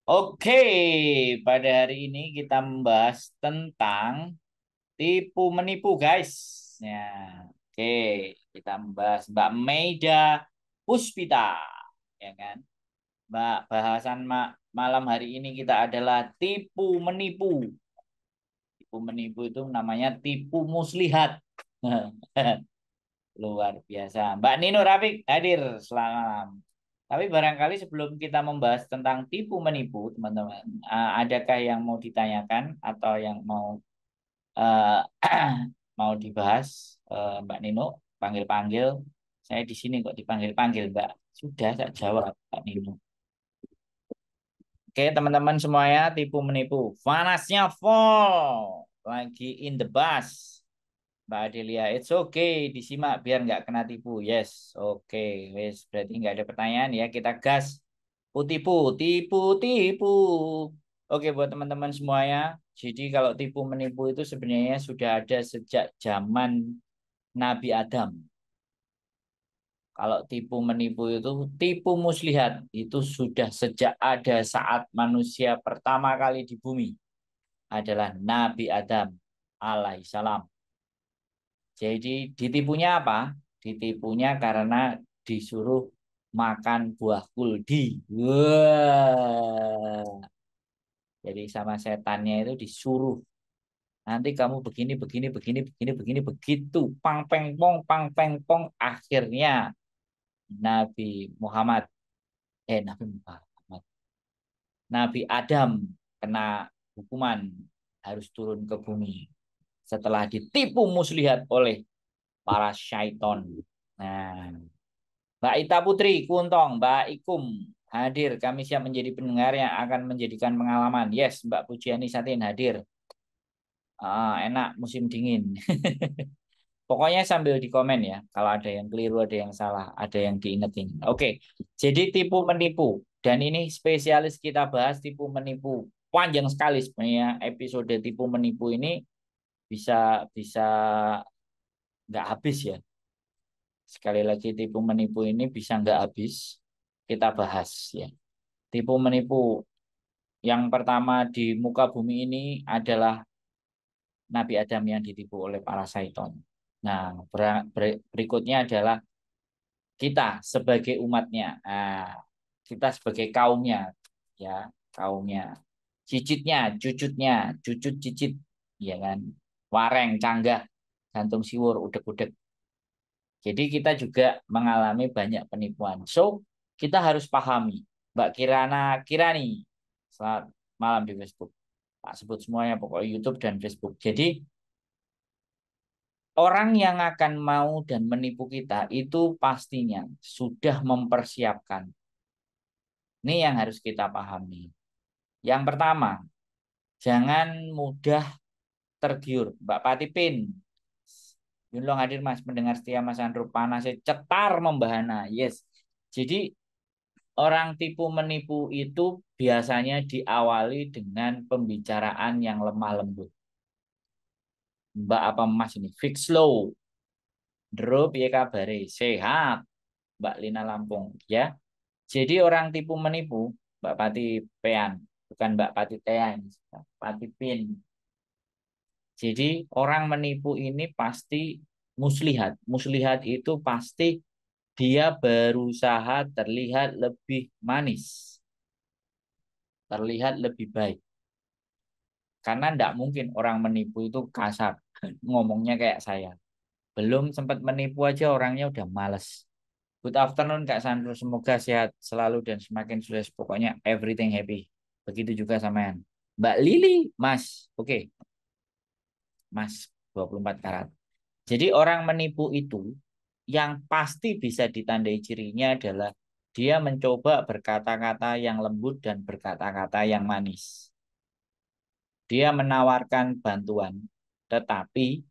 Oke, pada hari ini kita membahas tentang tipu menipu, guys. Ya, oke, kita membahas Mbak Meida Puspita, ya kan? Mbak, bahasan malam hari ini kita adalah tipu menipu. Tipu menipu itu namanya tipu muslihat. Luar biasa. Mbak Nino Rafiq hadir selamat malam. Tapi barangkali sebelum kita membahas tentang tipu menipu, teman-teman, adakah yang mau ditanyakan atau yang mau eh, mau dibahas, Mbak Nino? Panggil-panggil. Saya di sini kok dipanggil-panggil, Mbak. Sudah saya jawab, Mbak Nino. Oke, teman-teman semuanya, tipu menipu. Panasnya fall. Lagi in the bus. Mbak Adelia, it's okay, disimak biar nggak kena tipu. Yes, oke, wes berarti nggak ada pertanyaan ya. Kita gas. Tipu, tipu, tipu. Oke, buat teman-teman semuanya. Jadi kalau tipu menipu itu sebenarnya sudah ada sejak zaman Nabi Adam. Kalau tipu menipu itu tipu muslihat itu sudah sejak ada saat manusia pertama kali di bumi adalah Nabi Adam alaihissalam. Jadi ditipunya apa? Ditipunya karena disuruh makan buah kuldi. Wah. Jadi sama setannya itu disuruh nanti kamu begini begini begini begini begini begitu pang peng pong akhirnya Nabi Muhammad Nabi Muhammad Nabi Adam kena hukuman harus turun ke bumi setelah ditipu muslihat oleh para syaiton. Nah, Mbak Ita Putri Kuntong, Mbak Ikum hadir. Kami siap menjadi pendengar yang akan menjadikan pengalaman. Yes, Mbak Pujiani Satin hadir. Enak musim dingin. Pokoknya sambil di komen ya. Kalau ada yang keliru, ada yang salah, ada yang diingetin. Oke, jadi tipu menipu. Dan ini spesialis kita bahas tipu menipu. Panjang sekali sebenarnya episode tipu menipu ini bisa bisa nggak habis ya. Sekali lagi tipu menipu ini bisa nggak habis kita bahas ya. Tipu menipu yang pertama di muka bumi ini adalah Nabi Adam yang ditipu oleh para syaiton. Nah, berikutnya adalah kita sebagai umatnya. Nah, kita sebagai kaumnya ya, kaumnya. Cicitnya, cucutnya, cucut cicit, ya kan. Wareng, canggah, gantung siwur, udek-udek. Jadi kita juga mengalami banyak penipuan. So, kita harus pahami. Mbak Kirana Kirani, selamat malam di Facebook. Tak sebut semuanya, pokoknya YouTube dan Facebook. Jadi, orang yang akan mau dan menipu kita itu pastinya sudah mempersiapkan. Ini yang harus kita pahami. Yang pertama, jangan mudah tergiur. Mbak Patipin, Yunlong hadir Mas, mendengar setia Mas Andro panasnya cetar membahana. Yes. Jadi orang tipu menipu itu biasanya diawali dengan pembicaraan yang lemah lembut. Mbak apa Mas ini? Fix slow. Drop ya kabare. Sehat. Mbak Lina Lampung. Ya. Jadi orang tipu menipu, Mbak Pati Pean. Bukan Mbak Pati Tean. Pati Pin. Jadi orang menipu ini pasti muslihat. Muslihat itu pasti dia berusaha terlihat lebih manis. Terlihat lebih baik. Karena tidak mungkin orang menipu itu kasar. Ngomongnya kayak saya. Belum sempat menipu aja orangnya udah males. Good afternoon Kak Sandro. Semoga sehat selalu dan semakin sukses. Pokoknya everything happy. Begitu juga sama Mbak Lili. Mas. Oke. Mas 24 karat. Jadi orang menipu itu yang pasti bisa ditandai cirinya adalah dia mencoba berkata-kata yang lembut dan berkata-kata yang manis. Dia menawarkan bantuan, tetapi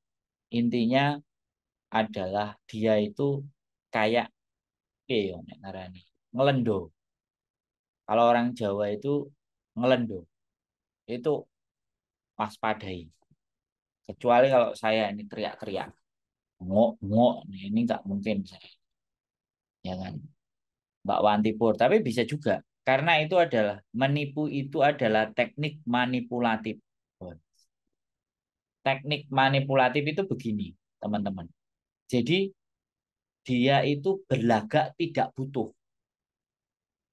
intinya adalah dia itu kayak nek ngarani, ngelendo. Kalau orang Jawa itu ngelendo, itu waspadai. Kecuali kalau saya ini teriak-teriak, ngok ngok, ini nggak mungkin saya, ya kan? Mbak Wantipur, tapi bisa juga. Karena itu adalah menipu itu adalah teknik manipulatif. Teknik manipulatif itu begini, teman-teman. Jadi dia itu berlagak tidak butuh.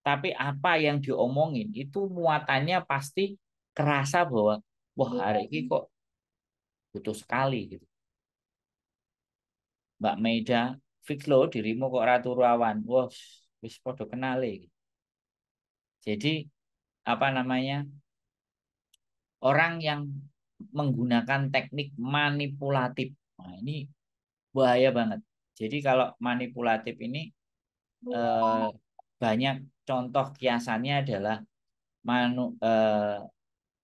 Tapi apa yang diomongin itu muatannya pasti kerasa bahwa wah hari ini kok butuh sekali gitu. Mbak Meida, fix lo dirimu kok Ratu Rawan. Wah, wis podo kenali. Jadi apa namanya? Orang yang menggunakan teknik manipulatif. Nah, ini bahaya banget. Jadi kalau manipulatif ini eh, banyak contoh kiasannya adalah manu,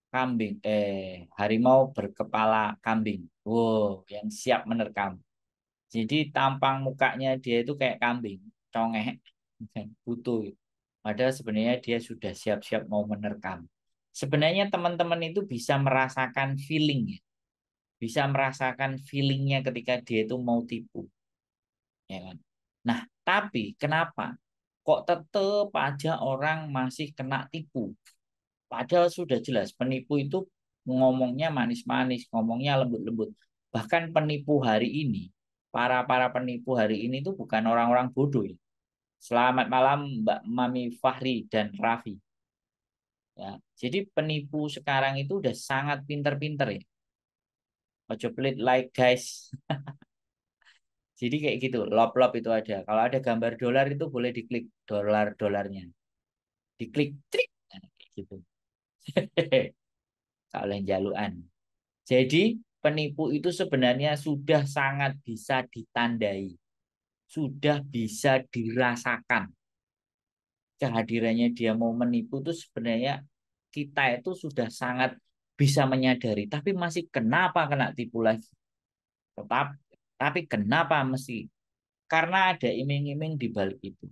kambing harimau berkepala kambing. Wow, yang siap menerkam. Jadi tampang mukanya dia itu kayak kambing, congek, butuh. Padahal sebenarnya dia sudah siap-siap mau menerkam. Sebenarnya teman-teman itu bisa merasakan feeling ya. Bisa merasakan feelingnya ketika dia itu mau tipu. Ya kan? Nah, tapi kenapa? Kok tetap aja orang masih kena tipu? Padahal sudah jelas penipu itu ngomongnya manis-manis, ngomongnya lembut-lembut. Bahkan penipu hari ini, para penipu hari ini itu bukan orang-orang bodoh ya. Selamat malam Mbak Mami Fahri dan Raffi. Ya, jadi penipu sekarang itu udah sangat pinter-pinter ya. Ojo pelit like guys. Jadi kayak gitu, lop-lop itu ada. Kalau ada gambar dolar itu boleh diklik dolar-dolarnya. Diklik, trik. Nah, kayak gitu. Kalau yang jaluan. Jadi penipu itu sebenarnya sudah sangat bisa ditandai. Sudah bisa dirasakan. Kehadirannya dia mau menipu itu sebenarnya kita itu sudah sangat bisa menyadari. Tapi masih kenapa kena tipu lagi? Tetap, tapi kenapa mesti? Karena ada iming-iming di balik itu.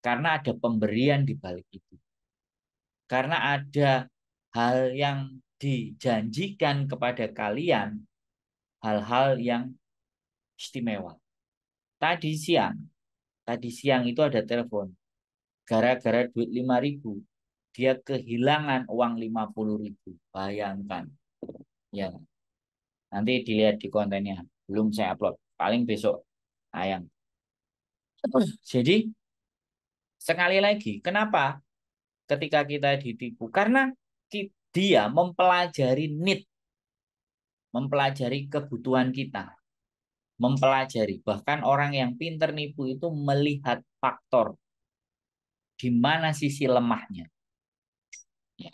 Karena ada pemberian di balik itu. Karena ada hal yang dijanjikan kepada kalian, hal-hal yang istimewa. Tadi siang, tadi siang itu ada telepon. Gara-gara duit 5.000, dia kehilangan uang 50.000. Bayangkan. Ya, nanti dilihat di kontennya. Belum saya upload. Paling besok tayang. Jadi, sekali lagi, kenapa ketika kita ditipu? Karena dia mempelajari need, mempelajari kebutuhan kita, mempelajari. Bahkan orang yang pinter nipu itu melihat faktor di mana sisi lemahnya. Ya.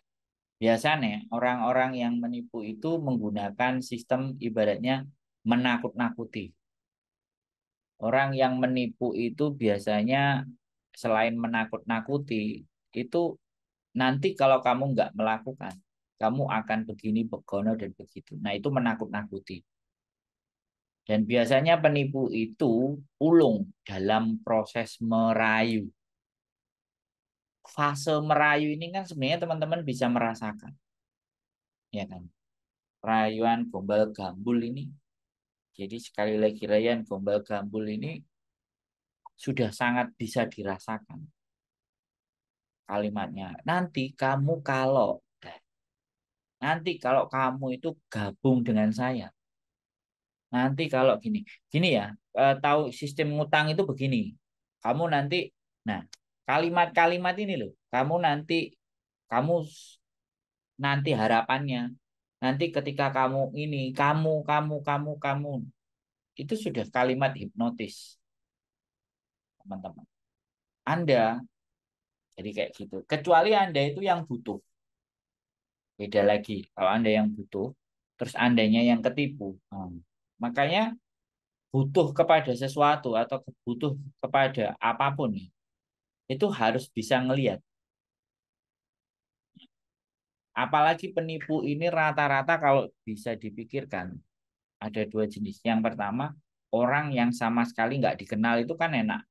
Biasanya orang-orang yang menipu itu menggunakan sistem ibaratnya menakut-nakuti. Orang yang menipu itu biasanya selain menakut-nakuti, itu nanti kalau kamu nggak melakukan, kamu akan begini, begono, dan begitu. Nah, itu menakut-nakuti. Dan biasanya penipu itu ulung dalam proses merayu. Fase merayu ini kan sebenarnya teman-teman bisa merasakan, ya kan? Rayuan gombal gambul ini. Jadi sekali lagi rayuan gombal gambul ini sudah sangat bisa dirasakan kalimatnya. Nanti kalau kamu itu gabung dengan saya, nanti kalau gini, gini ya, tahu sistem ngutang itu begini. Kamu nanti, nah kalimat-kalimat ini loh, kamu nanti harapannya, nanti ketika kamu ini, kamu, itu sudah kalimat hipnotis, teman-teman. Anda, jadi kayak gitu. Kecuali Anda itu yang butuh, beda lagi. Kalau Anda yang butuh, terus Andanya yang ketipu. Makanya butuh kepada sesuatu atau butuh kepada apapun ya, itu harus bisa ngelihat. Apalagi penipu ini rata-rata kalau bisa dipikirkan ada dua jenis. Yang pertama, orang yang sama sekali nggak dikenal itu kan enak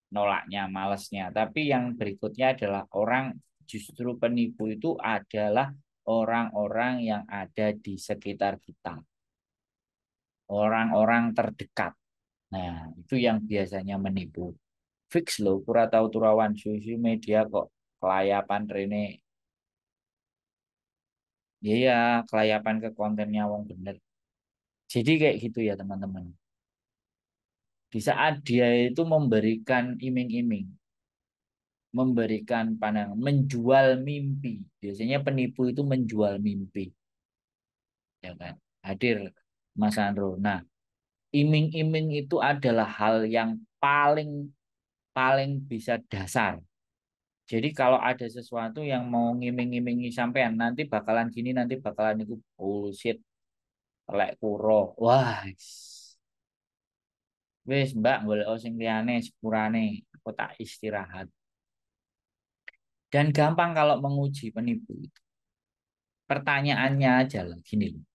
nolaknya, malesnya. Tapi yang berikutnya adalah orang justru penipu itu adalah orang-orang yang ada di sekitar kita, orang-orang terdekat. Nah, itu yang biasanya menipu. Fix loh, pura tahu turawan, susu media kok. kelayapan Rene. Iya, kelayapan ke kontennya wong bener. Jadi kayak gitu ya teman-teman. Di saat dia itu memberikan iming-iming, memberikan pandangan, menjual mimpi. Biasanya penipu itu menjual mimpi, ya kan? Hadir Mas Andro. Nah, iming-iming itu adalah hal yang paling paling bisa dasar. Jadi kalau ada sesuatu yang mau ngiming-imingi sampean, nanti bakalan gini, nanti bakalan itu bullshit, telek kuro. Wah, wis Mbak, boleh sing liyane sepurane, aku tak istirahat. Dan gampang kalau menguji penipu itu. Pertanyaannya aja lah gini loh.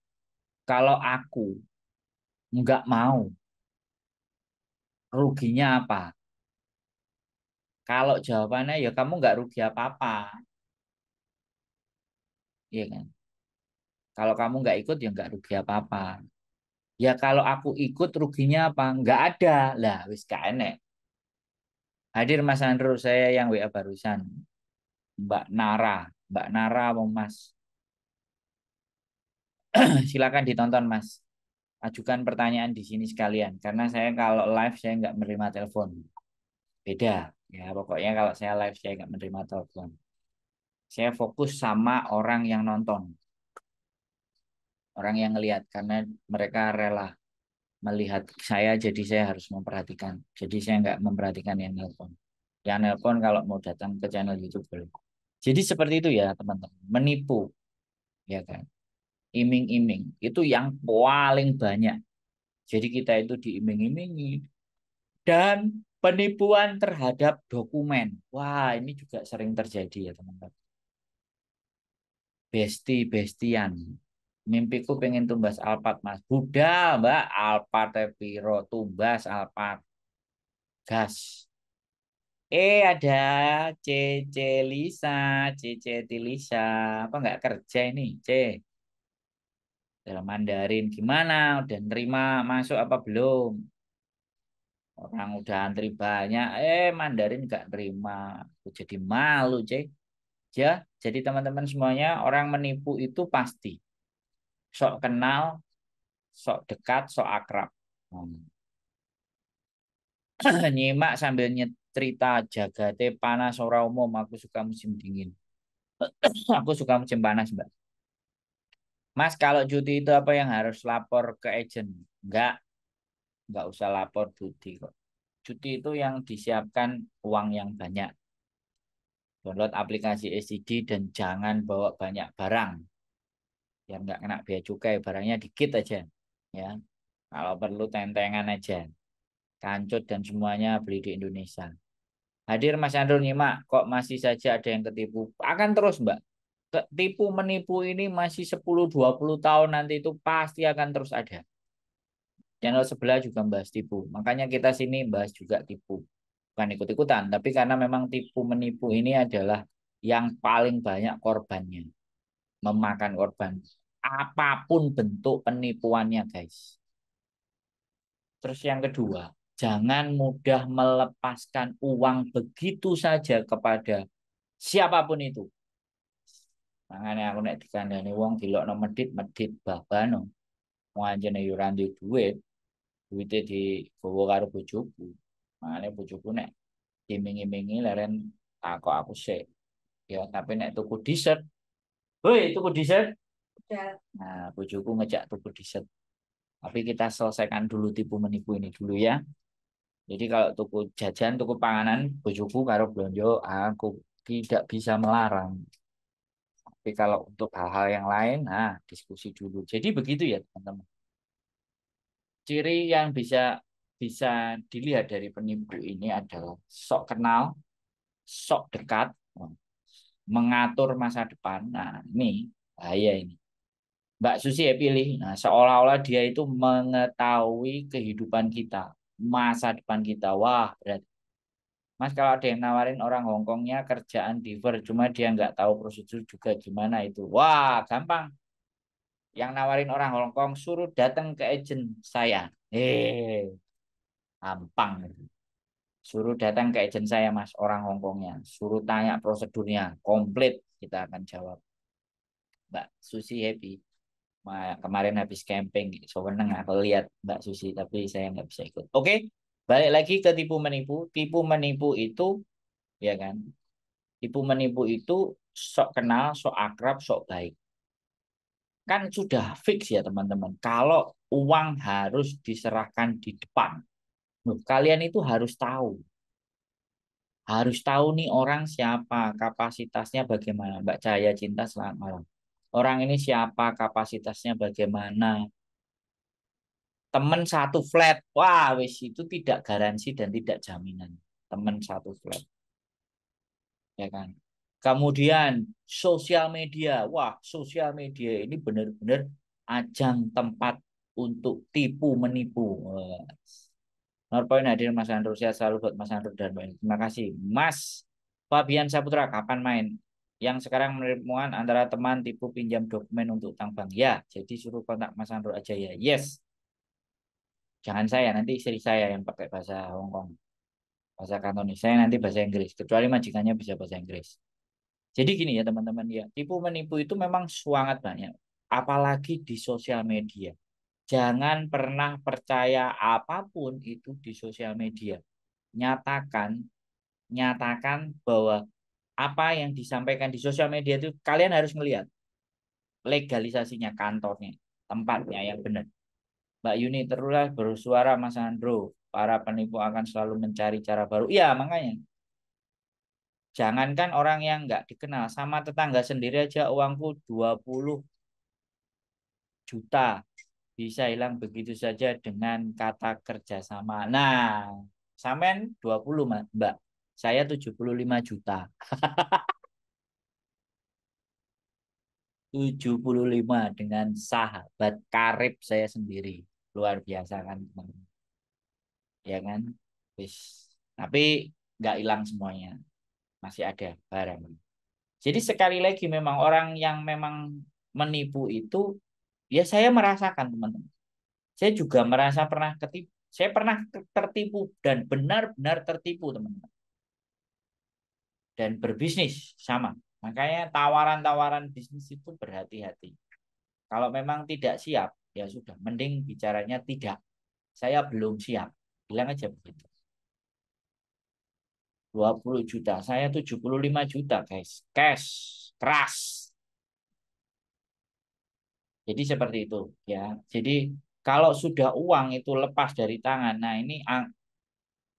Kalau aku nggak mau, ruginya apa? Kalau jawabannya ya kamu nggak rugi apa-apa, iya kan? Kalau kamu nggak ikut ya nggak rugi apa-apa. Ya kalau aku ikut ruginya apa? Nggak ada. Lah, wis gak enek. Hadir Mas Andro, saya yang WA barusan. Mbak Nara. Mbak Nara, mau Mas. Silakan ditonton Mas. Ajukan pertanyaan di sini sekalian. Karena saya kalau live saya nggak menerima telepon. Beda. Ya, pokoknya kalau saya live saya nggak menerima telepon. Saya fokus sama orang yang nonton. Orang yang ngelihat. Karena mereka rela melihat saya, jadi saya harus memperhatikan. Jadi saya nggak memperhatikan yang nelpon. Yang nelpon kalau mau datang ke channel YouTube boleh. Jadi seperti itu ya teman-teman. Menipu, ya kan. Iming-iming itu yang paling banyak. Jadi kita itu diiming-imingi dan penipuan terhadap dokumen. Wah, ini juga sering terjadi ya teman-teman. Besti-bestian. Mimpiku pengen tumbas Alphard Mas. Budal Mbak, Alphard Piro tumbas Alphard gas. Ada CC Lisa, CC Tilisa. Apa nggak kerja ini, C? Dalam Mandarin gimana? Udah nerima masuk apa belum? Orang udah antri banyak, Mandarin nggak nerima. Aku jadi malu, C. Ya, jadi teman-teman semuanya orang menipu itu pasti sok kenal, sok dekat, sok akrab. Hmm. Nyimak sambil cerita jagate panas ora umum. Aku suka musim dingin. Aku suka musim panas, Mbak. Mas, kalau cuti itu apa yang harus lapor ke agent? Enggak usah lapor cuti kok. Cuti itu yang disiapkan uang yang banyak. Download aplikasi SCD dan jangan bawa banyak barang. Biar nggak kena bea cukai, barangnya dikit aja. Ya, kalau perlu tentengan aja. Kancut dan semuanya beli di Indonesia. Hadir Mas Andro nyimak, kok masih saja ada yang ketipu? Akan terus, Mbak. Tipu menipu ini masih 10-20 tahun nanti itu pasti akan terus ada. Channel sebelah juga bahas tipu. Makanya kita sini bahas juga tipu. Bukan ikut-ikutan, tapi karena memang tipu menipu ini adalah yang paling banyak korbannya. Memakan korban. Apapun bentuk penipuannya, guys. Terus yang kedua, jangan mudah melepaskan uang begitu saja kepada siapapun itu. Makanya aku nek dikandani wong dilokno medit medit babano. Wong anjene yo ora duwe duit, duite digowo karo bojoku. Makanya bojoku nek iming-imingi leren takok aku sik. Ya tapi nek tuku dessert, "Woi, tuku dessert." Ya. Nah, bojoku ngejak tuku dessert. Tapi kita selesaikan dulu tipu menipu ini dulu ya. Jadi kalau tuku jajan, tuku panganan, bojoku karo blonjo, aku tidak bisa melarang. Tapi kalau untuk hal-hal yang lain, nah diskusi dulu. Jadi begitu ya teman-teman. Ciri yang bisa bisa dilihat dari penipu ini adalah sok kenal, sok dekat, mengatur masa depan. Nah ini bahaya ini. Mbak Susi ya pilih. Nah seolah-olah dia itu mengetahui kehidupan kita, masa depan kita. Wah berarti Mas kalau ada yang nawarin orang Hongkongnya kerjaan di Ver, cuma dia nggak tahu prosedur juga gimana itu. Wah, gampang. Yang nawarin orang Hongkong suruh datang ke agent saya. Gampang. Suruh datang ke agent saya, Mas, orang Hongkongnya. Suruh tanya prosedurnya, komplit. Kita akan jawab. Mbak Susi happy. Kemarin habis camping, seneng aku lihat Mbak Susi, tapi saya nggak bisa ikut. Oke, balik lagi ke tipu menipu. Tipu menipu itu, ya kan? Tipu menipu itu sok kenal, sok akrab, sok baik. Kan sudah fix ya teman-teman. Kalau uang harus diserahkan di depan. Loh, kalian itu harus tahu. Harus tahu nih orang siapa, kapasitasnya bagaimana. Mbak Cahaya Cinta, selamat malam. Orang ini siapa, kapasitasnya bagaimana. Temen satu flat, wah wis itu tidak garansi dan tidak jaminan. Temen satu flat, ya kan. Kemudian sosial media, wah sosial media ini benar-benar ajang tempat untuk tipu menipu. Wah. Norpoint hadir Mas Andro, sehat selalu buat Mas Andro dan Mbak Eni. Terima kasih. Mas Fabian Saputra, kapan main? Yang sekarang menemukan antara teman tipu pinjam dokumen untuk utang bank. Ya, jadi suruh kontak Mas Andro aja ya. Yes, jangan saya, nanti istri saya yang pakai bahasa Hongkong, bahasa Kantonis. Saya nanti bahasa Inggris, kecuali majikannya bisa bahasa Inggris. Jadi gini ya teman-teman ya, tipu menipu itu memang sangat banyak, apalagi di sosial media. Jangan pernah percaya apapun itu di sosial media. Nyatakan, nyatakan bahwa apa yang disampaikan di sosial media itu kalian harus melihat legalisasinya, kantornya, tempatnya yang benar. Mbak Yuni terulah bersuara Mas Andro. Para penipu akan selalu mencari cara baru. Iya, makanya. Jangankan orang yang nggak dikenal, sama tetangga sendiri aja uangku 20 juta. Bisa hilang begitu saja dengan kata kerjasama. Nah, sampean 20 Mbak. Saya 75 juta. 75 dengan sahabat karib saya sendiri. Luar biasa kan, teman-teman. Ya kan? Wis. Tapi nggak hilang semuanya. Masih ada barang. Jadi sekali lagi memang orang yang memang menipu itu, ya saya merasakan teman-teman. Saya juga merasa pernah ketipu. Saya pernah tertipu dan benar-benar tertipu teman-teman. Dan berbisnis sama. Makanya tawaran-tawaran bisnis itu berhati-hati. Kalau memang tidak siap, ya sudah. Mending bicaranya tidak. Saya belum siap. Bilang aja begitu. 20 juta. Saya 75 juta guys. Cash. Keras. Jadi seperti itu ya. Jadi kalau sudah uang itu lepas dari tangan, nah ini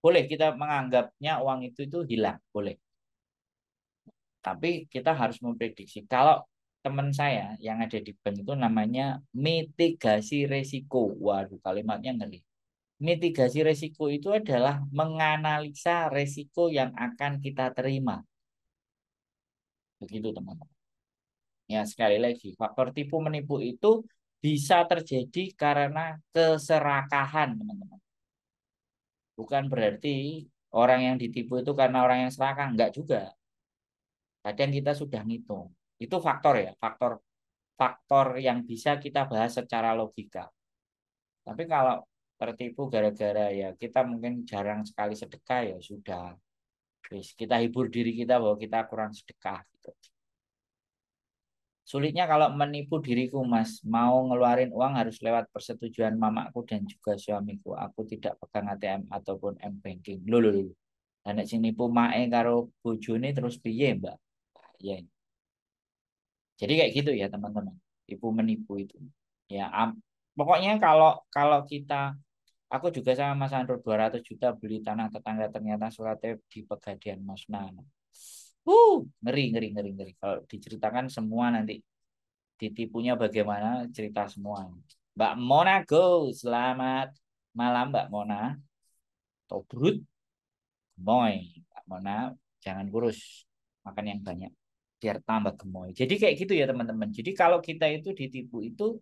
boleh kita menganggapnya uang itu hilang, boleh. Tapi kita harus memprediksi. Kalau teman saya yang ada di bank itu namanya mitigasi resiko. Waduh, kalimatnya ngeri. Mitigasi resiko itu adalah menganalisa resiko yang akan kita terima. Begitu teman-teman. Ya, sekali lagi, faktor tipu menipu itu bisa terjadi karena keserakahan, teman-teman. Bukan berarti orang yang ditipu itu karena orang yang serakah, enggak juga. Kadang kita sudah ngitung. Itu faktor ya, faktor faktor yang bisa kita bahas secara logika. Tapi kalau tertipu gara-gara ya kita mungkin jarang sekali sedekah ya sudah. Terus kita hibur diri kita bahwa kita kurang sedekah gitu. Sulitnya kalau menipu diriku, Mas. Mau ngeluarin uang harus lewat persetujuan mamaku dan juga suamiku. Aku tidak pegang ATM ataupun M-Banking. Loh, loh, loh. Dan nek sing nipu mae karo bojone terus piye, Mbak? Ya. Jadi kayak gitu ya, teman-teman. Tipu menipu itu. Ya, pokoknya kalau kalau kita aku juga sama Mas Andro 200 juta beli tanah tetangga ternyata suratnya di Pegadian Mas Nana. Ngeri, ngeri, ngeri, ngeri. Kalau diceritakan semua nanti ditipunya bagaimana cerita semua. Mbak Mona go, selamat malam Mbak Mona. Tobrut, gemoy. Mbak Mona, jangan kurus, makan yang banyak biar tambah gemoy. Jadi kayak gitu ya teman-teman. Jadi kalau kita itu ditipu itu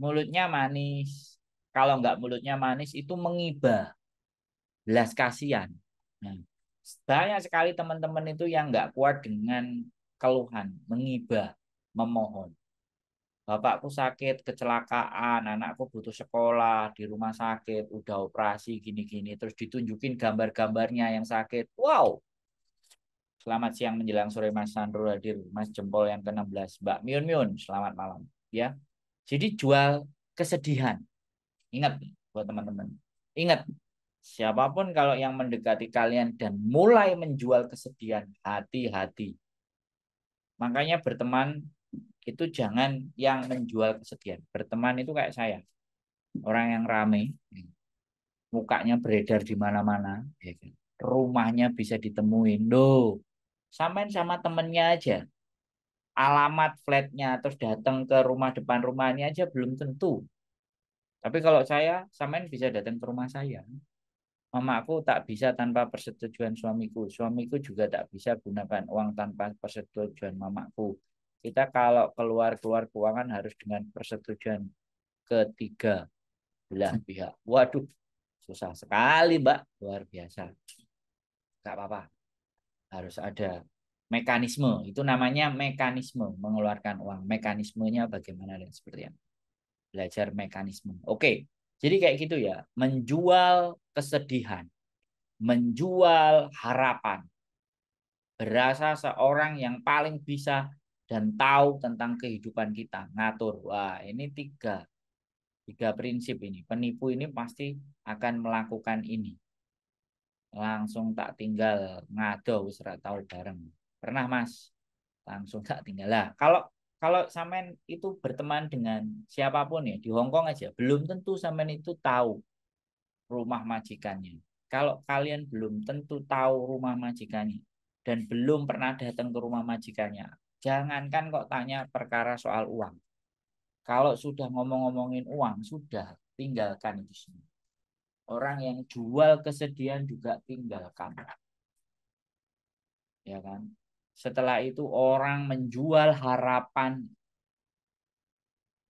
mulutnya manis. Kalau nggak mulutnya manis itu mengibah, belas kasihan. Nah, banyak sekali teman-teman itu yang nggak kuat dengan keluhan, mengibah, memohon. bapakku sakit, kecelakaan, anakku butuh sekolah di rumah sakit, udah operasi gini-gini, terus ditunjukin gambar-gambarnya yang sakit. Wow, selamat siang menjelang sore Mas Sandro hadir, Mas Jempol yang ke-16, Mbak Miun Miun, selamat malam. Ya, jadi jual kesedihan. Ingat nih, buat teman-teman. Ingat, siapapun kalau yang mendekati kalian dan mulai menjual kesedihan, hati-hati. Makanya berteman itu jangan yang menjual kesedihan. Berteman itu kayak saya, orang yang rame, mukanya beredar di mana-mana, ya kan? Rumahnya bisa ditemuin. Loh, samain sama temennya aja. Alamat flatnya terus datang ke rumah depan rumahnya aja belum tentu. Tapi kalau saya, samain bisa datang ke rumah saya. Mamaku tak bisa tanpa persetujuan suamiku. Suamiku juga tak bisa gunakan uang tanpa persetujuan mamaku. Kita kalau keluar-keluar keuangan harus dengan persetujuan ketiga belah pihak. Waduh, susah sekali, Mbak. Luar biasa. Gak apa-apa. Harus ada mekanisme. Itu namanya mekanisme mengeluarkan uang. Mekanismenya bagaimana dan seperti apa. Belajar mekanisme. Oke. Jadi kayak gitu ya. Menjual kesedihan. Menjual harapan. Berasa seorang yang paling bisa dan tahu tentang kehidupan kita. Ngatur. Wah, ini tiga prinsip ini. Penipu ini pasti akan melakukan ini. Langsung tak tinggal ngado wis ora tahu bareng. Pernah Mas? Langsung tak tinggal. Lah, kalau kalau sampean itu berteman dengan siapapun ya di Hong Kong aja, belum tentu sampean itu tahu rumah majikannya. Kalau kalian belum tentu tahu rumah majikannya dan belum pernah datang ke rumah majikannya, jangankan kok tanya perkara soal uang. Kalau sudah ngomong-ngomongin uang, sudah tinggalkan itu semua. Orang yang jual kesedihan juga tinggalkan. Ya kan? Setelah itu orang menjual harapan,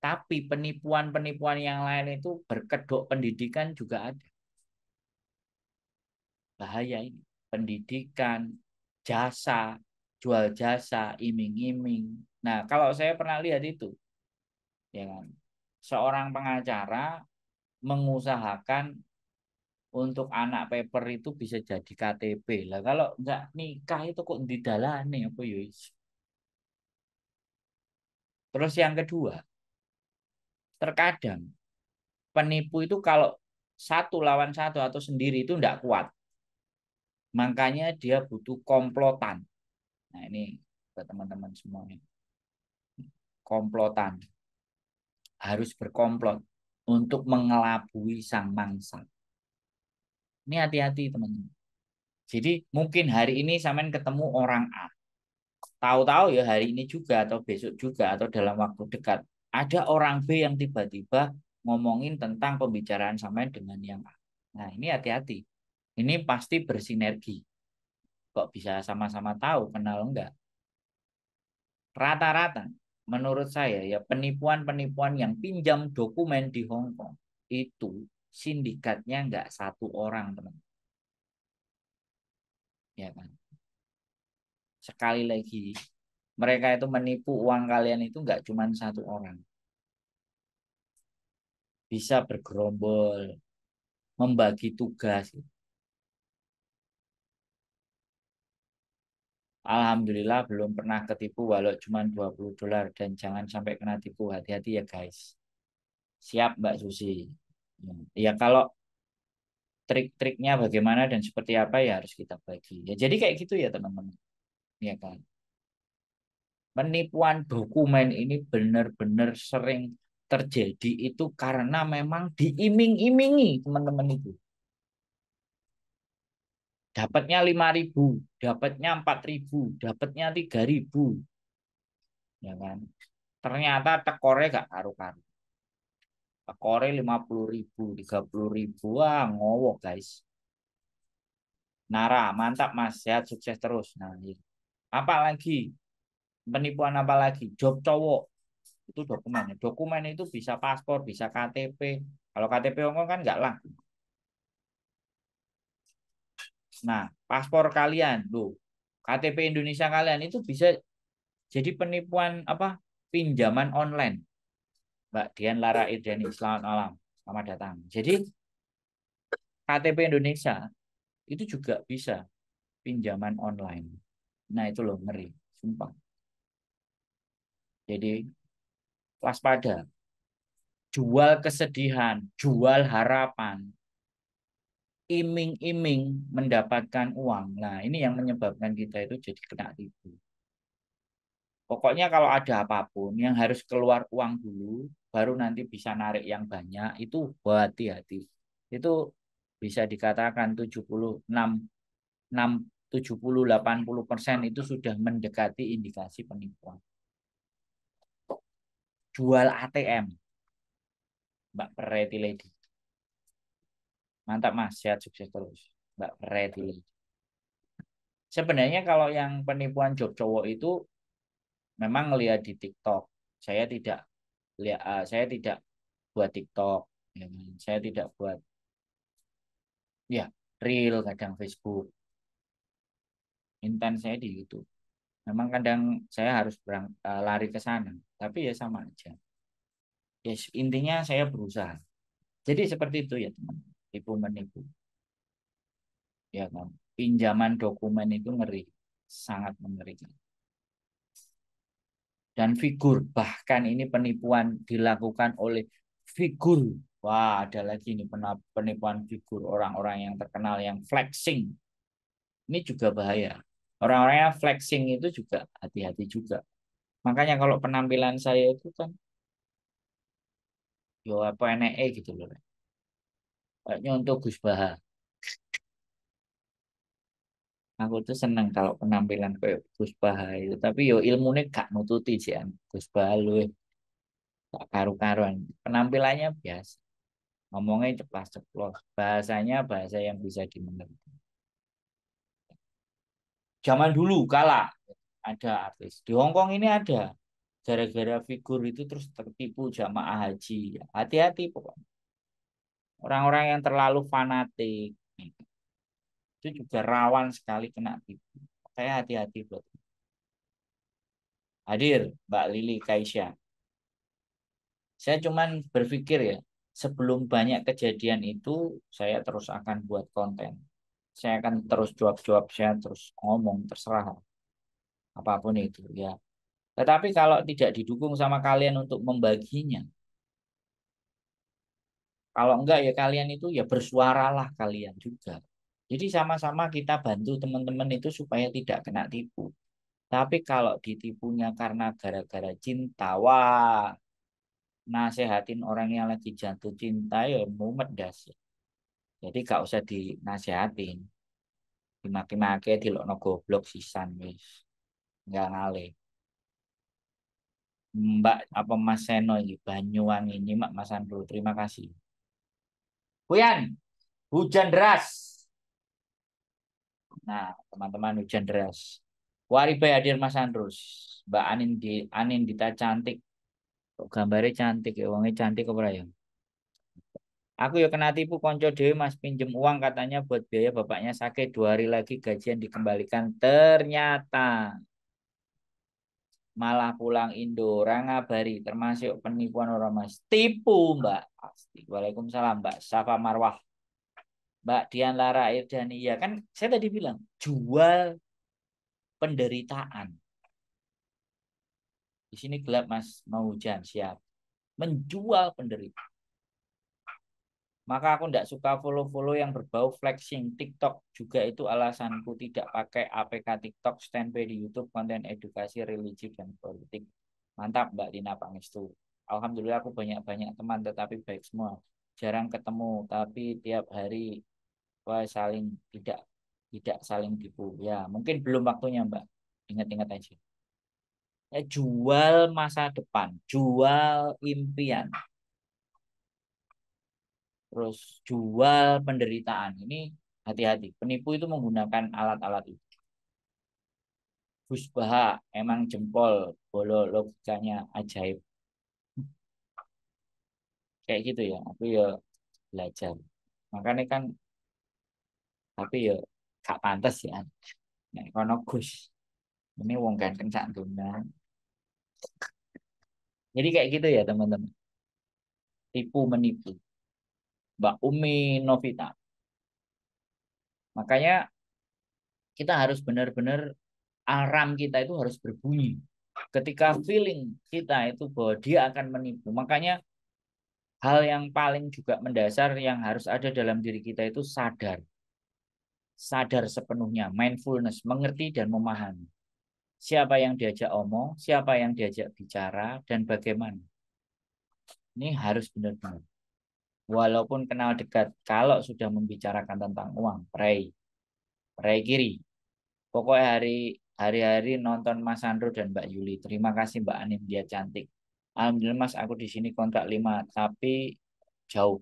tapi penipuan-penipuan yang lain itu berkedok pendidikan juga ada. Bahaya ini. Pendidikan, jasa, jual jasa, iming-iming. Nah, kalau saya pernah lihat itu, ya kan, seorang pengacara mengusahakan untuk anak paper itu bisa jadi KTP. Lah kalau nggak nikah itu kok didalani apa ya? Terus yang kedua, terkadang penipu itu kalau satu lawan satu atau sendiri itu tidak kuat. Makanya dia butuh komplotan. Nah ini buat teman-teman semuanya. Komplotan. Harus berkomplot untuk mengelabui sang mangsa. Ini hati-hati teman-teman. Jadi mungkin hari ini sampean ketemu orang A. Tahu-tahu ya hari ini juga atau besok juga atau dalam waktu dekat. Ada orang B yang tiba-tiba ngomongin tentang pembicaraan sampean dengan yang A. Nah ini hati-hati. Ini pasti bersinergi. Kok bisa sama-sama tahu, kenal enggak? Rata-rata, menurut saya ya penipuan-penipuan yang pinjam dokumen di Hong Kong itu sindikatnya enggak satu orang, teman. Ya kan? Sekali lagi, mereka itu menipu uang kalian itu enggak cuma satu orang. Bisa bergerombol, membagi tugas. Alhamdulillah belum pernah ketipu walau cuma $20 dan jangan sampai kena tipu. Hati-hati ya guys. Siap Mbak Susi. Ya kalau trik-triknya bagaimana dan seperti apa ya harus kita bagi. Ya jadi kayak gitu ya teman-teman. Ya kan. Penipuan dokumen ini benar-benar sering terjadi itu karena memang diiming-imingi teman-teman itu. Dapatnya 5.000, dapatnya 4.000, dapatnya 3.000. Ya kan. Ternyata tekornya gak karu-karu. Tekornya 50.000, 30.000. Wah, ngowok guys. Nara, mantap Mas, sehat sukses terus. Nah, gitu. Apalagi penipuan apa lagi? Job cowok itu dokumen. Dokumen itu bisa paspor, bisa KTP. Kalau KTP Hongkong kan nggak lah. Nah, paspor kalian, loh, KTP Indonesia kalian itu bisa jadi penipuan apa? Pinjaman online. Mbak Dian Lara Irdani. Selamat malam. Selamat datang. Jadi KTP Indonesia itu juga bisa pinjaman online. Nah itu loh ngeri. Sumpah. Jadi waspada. Jual kesedihan, jual harapan, iming-iming mendapatkan uang. Nah ini yang menyebabkan kita itu jadi kena tipu. Pokoknya kalau ada apapun yang harus keluar uang dulu, baru nanti bisa narik yang banyak, itu hati-hati. Itu bisa dikatakan 70 80% itu sudah mendekati indikasi penipuan. Jual ATM, Mbak Pretty Lady. Mantap Mas, sehat sukses terus. Mbak Pretty Lady. Sebenarnya kalau yang penipuan job cowok itu memang lihat di TikTok. Saya tidak lihat, saya tidak buat TikTok, ya kan. Saya tidak buat ya reel kadang Facebook. Intens saya di YouTube. Memang kadang saya harus lari ke sana, tapi ya sama aja. Yes, intinya saya berusaha. Jadi seperti itu ya teman. Tipu menipu, ya kan. Pinjaman dokumen itu ngeri, sangat mengerikan. Dan figur, bahkan ini penipuan dilakukan oleh figur. Wah, ada lagi ini penipuan figur orang-orang yang terkenal yang flexing. Ini juga bahaya. Orang-orang yang flexing itu juga hati-hati juga. Makanya kalau penampilan saya itu kan yo apa enek gitu loh. Kayaknya untuk Gus Baha. Aku tuh seneng kalau penampilan kayak Gus Baha itu. Tapi yo ilmunya gak nututi sih an. Gus Baha lu gak karu-karuan. Penampilannya biasa. Ngomongnya ceplas-ceplos. Bahasanya bahasa yang bisa dimengerti. Zaman dulu kalah ada artis. Di Hong Kong ini ada. Gara-gara figur itu terus tertipu jamaah haji. Hati-hati pokoknya. Orang-orang yang terlalu fanatik itu juga rawan sekali kena tipu. Saya hati-hati buat hadir Mbak Lili Kaisya. Saya cuman berpikir ya, sebelum banyak kejadian itu, saya terus akan buat konten. Saya akan terus jawab-jawab, saya terus ngomong, terserah apapun itu ya. Tetapi kalau tidak didukung sama kalian untuk membaginya, kalau enggak ya kalian itu ya bersuaralah kalian juga. Jadi sama-sama kita bantu teman-teman itu supaya tidak kena tipu. Tapi kalau ditipunya karena gara-gara cinta, wah, nasehatin orang yang lagi jatuh cinta ya mumet das. Jadi gak usah dinasehatin. Dimaki-maki dilokno goblok sisan wis. Enggak ngalih. Mbak apa Mas Seno ini Banyuwangi nyimak Mas Andro. Terima kasih. Huyan, hujan deras. Nah, teman-teman hujan deras. Waribai hadir Mas Andrus. Mbak Anin Dita cantik. Kok gambarnya cantik ya, wongnya cantik apa ya? Aku ya kena tipu konco dewe Mas pinjem uang katanya buat biaya bapaknya sakit 2 hari lagi gajian dikembalikan. Ternyata malah pulang Indo, orang ngabari termasuk penipuan orang Mas. Tipu Mbak. Pasti. Waalaikumsalam Mbak Safa Marwah. Mbak Dian Lara Irdani. Ya kan saya tadi bilang jual penderitaan. Di sini gelap Mas, mau hujan siap. Menjual penderitaan. Maka aku tidak suka follow-follow yang berbau flexing. TikTok juga itu alasanku tidak pakai APK TikTok, standby di YouTube, konten edukasi, religi, dan politik. Mantap Mbak Dina Pangestu. Alhamdulillah aku banyak-banyak teman tetapi baik semua. Jarang ketemu tapi tiap hari wah, saling tidak tidak saling tipu. Ya, mungkin belum waktunya Mbak. Ingat-ingat aja. Jual masa depan, jual impian. Terus jual penderitaan. Ini hati-hati. Penipu itu menggunakan alat-alat itu. Gus Baha emang jempol, bolo logikanya ajaib. Kayak gitu ya. Aku ya belajar. Makanya kan, tapi ya gak pantas ya. Nek kono Gus. Ini wong ganteng sak dunia. Jadi kayak gitu ya teman-teman. tipu menipu. Mbak Umi Novita. Makanya kita harus benar-benar alarm kita itu harus berbunyi. Ketika feeling kita itu bahwa dia akan menipu. Makanya hal yang paling juga mendasar yang harus ada dalam diri kita itu sadar. Sadar sepenuhnya, mindfulness, mengerti dan memahami. Siapa yang diajak omong, siapa yang diajak bicara, dan bagaimana. Ini harus benar-benar. Walaupun kenal dekat, kalau sudah membicarakan tentang uang, pray. Pray kiri. Pokoknya hari-hari nonton Mas Sandro dan Mbak Yuli. Terima kasih Mbak Anim, dia cantik. Alhamdulillah Mas, aku di sini kontrak 5, tapi jauh.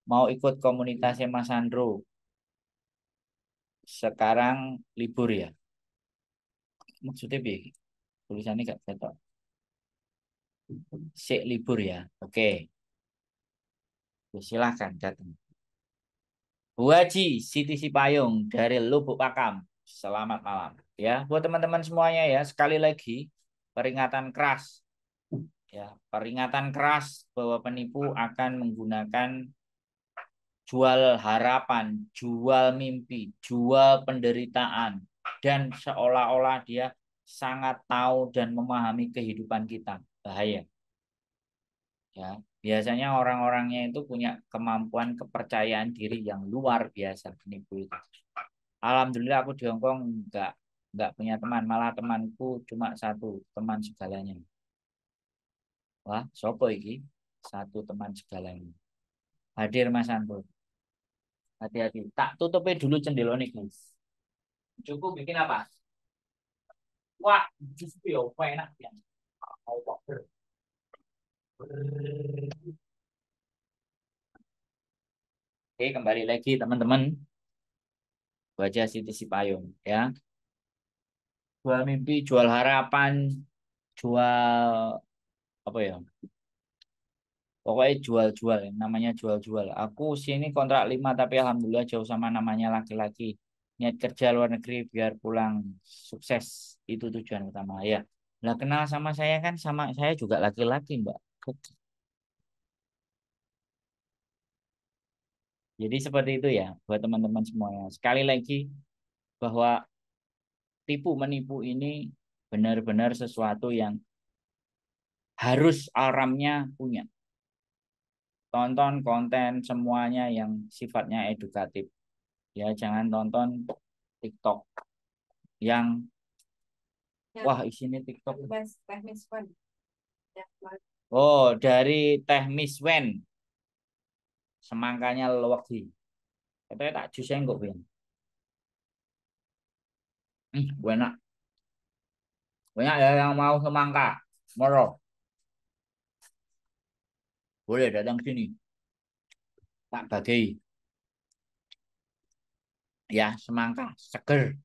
Mau ikut komunitasnya Mas Sandro. Sekarang libur ya. Maksudnya bi, tulisannya gak ketok. Sik libur ya. Oke. Silahkan datang. Bu Haji Siti Sipayung dari Lubuk Pakam. Selamat malam. Ya, buat teman-teman semuanya ya, sekali lagi peringatan keras. Ya, peringatan keras bahwa penipu akan menggunakan jual harapan, jual mimpi, jual penderitaan, dan seolah-olah dia sangat tahu dan memahami kehidupan kita. Bahaya. Ya, biasanya orang-orangnya itu punya kemampuan kepercayaan diri yang luar biasa penipu itu. Alhamdulillah aku di Hongkong nggak punya teman, malah temanku cuma satu teman segalanya. Wah, sopo iki? Satu teman segalanya. Hadir Mas Anto. Hati-hati. Tak tutupin dulu jendela nih, guys. Cukup bikin apa? Wah, justru ya, enak ya. Mau kok Oke, kembali lagi teman-teman. Wajah Siti Sipayung ya. Jual mimpi, jual harapan, jual apa ya? Pokoknya jual-jual, namanya jual-jual. Aku sini kontrak 5 tapi alhamdulillah jauh sama namanya laki-laki. Niat kerja luar negeri biar pulang sukses. Itu tujuan utama ya. Lah kenal sama saya kan sama saya juga laki-laki, Mbak. Jadi seperti itu ya buat teman-teman semuanya. Sekali lagi bahwa tipu menipu ini benar-benar sesuatu yang harus alarmnya punya. Tonton konten semuanya yang sifatnya edukatif. Ya, jangan tonton TikTok yang wah isinya TikTok. Oh, dari Teh Miss Wen. Semangkanya lewat sih. Katanya tak jus enggak, Ben. Enak. Banyak ya yang mau semangka. Moro. Boleh datang sini. Tak bagi. Ya, semangka seger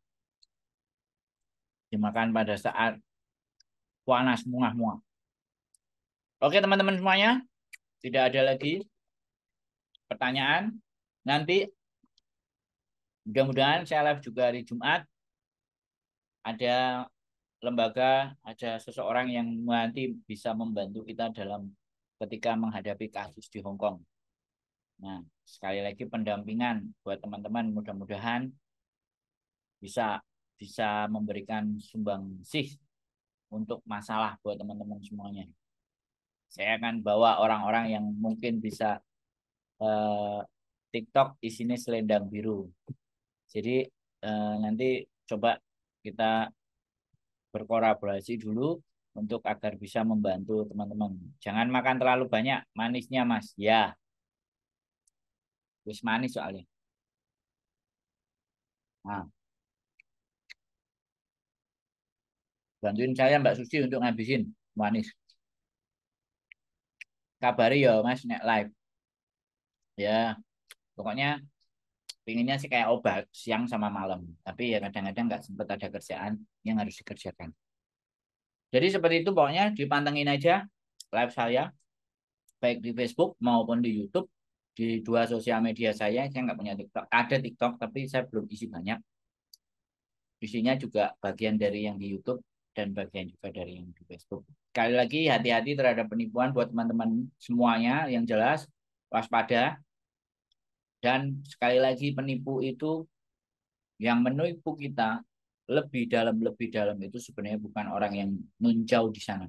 dimakan pada saat panas muah-muah. Oke, teman-teman semuanya, tidak ada lagi pertanyaan. Nanti mudah-mudahan saya live juga hari Jumat. Ada lembaga, ada seseorang yang nanti bisa membantu kita dalam ketika menghadapi kasus di Hong Kong. Nah, sekali lagi pendampingan buat teman-teman, mudah-mudahan bisa bisa memberikan sumbangsih untuk masalah buat teman-teman semuanya. Saya akan bawa orang-orang yang mungkin bisa eh, TikTok isinya selendang biru. Jadi nanti coba kita berkolaborasi dulu untuk agar bisa membantu teman-teman. Jangan makan terlalu banyak manisnya, Mas. Ya, wis manis soalnya. Nah, bantuin saya Mbak Susi untuk ngabisin manis. Kabari ya, Mas, nek live. Ya, pokoknya pinginnya sih kayak obat siang sama malam. Tapi ya kadang-kadang nggak sempat ada kerjaan yang harus dikerjakan. Jadi seperti itu pokoknya dipantengin aja live saya baik di Facebook maupun di YouTube di dua sosial media saya nggak punya TikTok. Ada TikTok tapi saya belum isi banyak. Isinya juga bagian dari yang di YouTube. dan bagian juga dari yang di Facebook. Sekali lagi hati-hati terhadap penipuan buat teman-teman semuanya, yang jelas waspada. Dan sekali lagi penipu itu yang menipu kita lebih dalam itu sebenarnya bukan orang yang menjauh di sana,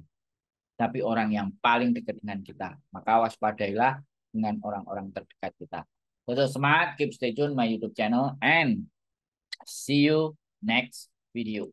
tapi orang yang paling dekat dengan kita. Maka waspadailah dengan orang-orang terdekat kita. Tetap semangat, keep stay tune my YouTube channel, and see you next video.